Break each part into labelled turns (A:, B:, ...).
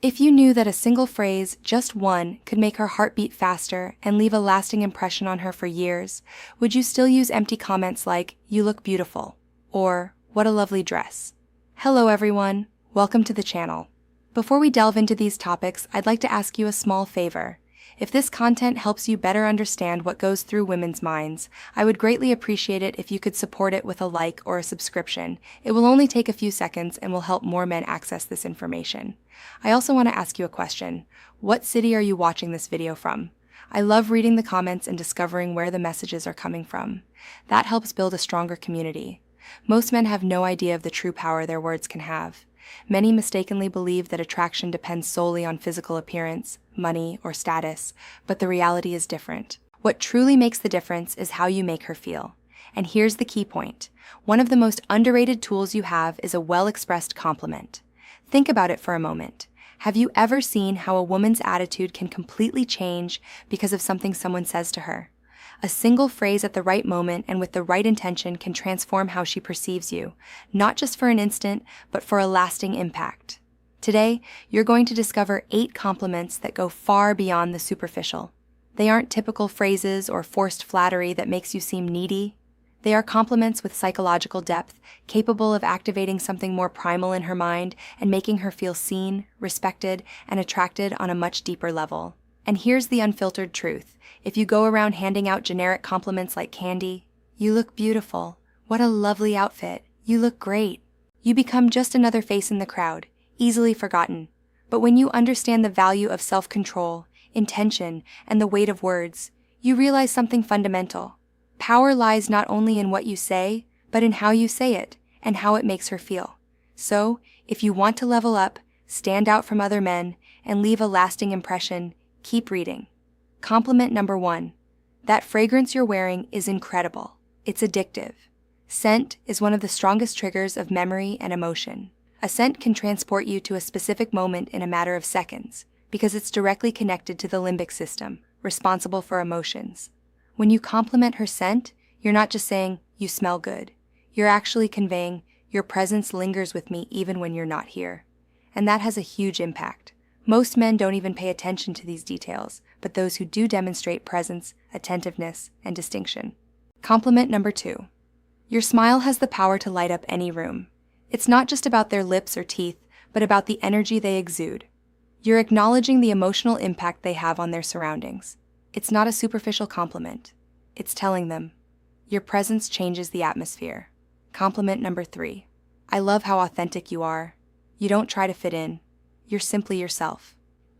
A: If you knew that a single phrase, just one, could make her heart beat faster and leave a lasting impression on her for years, would you still use empty comments like, "You look beautiful," or "What a lovely dress"? Hello everyone, welcome to the channel. Before we delve into these topics, I'd like to ask you a small favor. If this content helps you better understand what goes through women's minds, I would greatly appreciate it if you could support it with a like or a subscription. It will only take a few seconds and will help more men access this information. I also want to ask you a question. What city are you watching this video from? I love reading the comments and discovering where the messages are coming from. That helps build a stronger community. Most men have no idea of the true power their words can have. Many mistakenly believe that attraction depends solely on physical appearance, money, or status, but the reality is different. What truly makes the difference is how you make her feel. And here's the key point. One of the most underrated tools you have is a well-expressed compliment. Think about it for a moment. Have you ever seen how a woman's attitude can completely change because of something someone says to her? A single phrase at the right moment and with the right intention can transform how she perceives you, not just for an instant, but for a lasting impact. Today, you're going to discover 8 compliments that go far beyond the superficial. They aren't typical phrases or forced flattery that makes you seem needy. They are compliments with psychological depth, capable of activating something more primal in her mind and making her feel seen, respected, and attracted on a much deeper level. And here's the unfiltered truth. If you go around handing out generic compliments like candy, "You look beautiful," "What a lovely outfit," "You look great," you become just another face in the crowd, easily forgotten. But when you understand the value of self-control, intention, and the weight of words, you realize something fundamental. Power lies not only in what you say, but in how you say it and how it makes her feel. So, if you want to level up, stand out from other men, and leave a lasting impression, keep reading. Compliment number 1. That fragrance you're wearing is incredible. It's addictive. Scent is one of the strongest triggers of memory and emotion. A scent can transport you to a specific moment in a matter of seconds because it's directly connected to the limbic system, responsible for emotions. When you compliment her scent, you're not just saying, "You smell good." You're actually conveying, "Your presence lingers with me even when you're not here." And that has a huge impact. Most men don't even pay attention to these details, but those who do demonstrate presence, attentiveness, and distinction. Compliment number 2. Your smile has the power to light up any room. It's not just about their lips or teeth, but about the energy they exude. You're acknowledging the emotional impact they have on their surroundings. It's not a superficial compliment. It's telling them, your presence changes the atmosphere. Compliment number 3. I love how authentic you are. You don't try to fit in. You're simply yourself.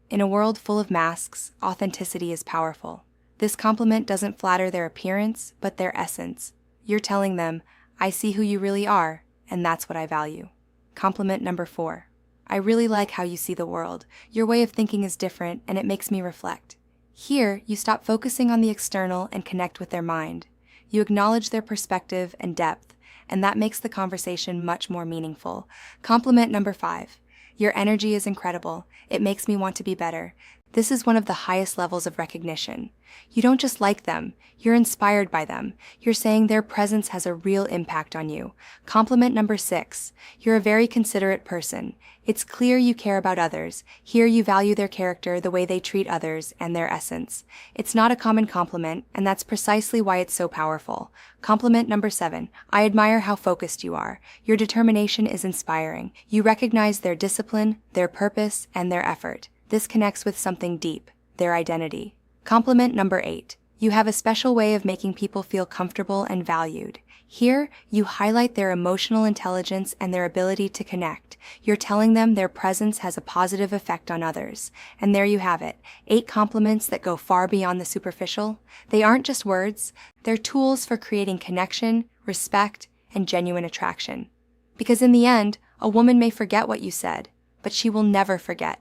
A: In a world full of masks, authenticity is powerful. This compliment doesn't flatter their appearance, but their essence. You're telling them, I see who you really are, and that's what I value. Compliment number 4. I really like how you see the world. Your way of thinking is different, and it makes me reflect. Here, you stop focusing on the external and connect with their mind. You acknowledge their perspective and depth, and that makes the conversation much more meaningful. Compliment number 5. Your energy is incredible. It makes me want to be better. This is one of the highest levels of recognition. You don't just like them, you're inspired by them. You're saying their presence has a real impact on you. Compliment number 6. You're a very considerate person. It's clear you care about others. Here you value their character, the way they treat others, and their essence. It's not a common compliment, and that's precisely why it's so powerful. Compliment number 7. I admire how focused you are. Your determination is inspiring. You recognize their discipline, their purpose, and their effort. This connects with something deep, their identity. Compliment number 8. You have a special way of making people feel comfortable and valued. Here, you highlight their emotional intelligence and their ability to connect. You're telling them their presence has a positive effect on others. And there you have it, 8 compliments that go far beyond the superficial. They aren't just words, they're tools for creating connection, respect, and genuine attraction. Because in the end, a woman may forget what you said, but she will never forget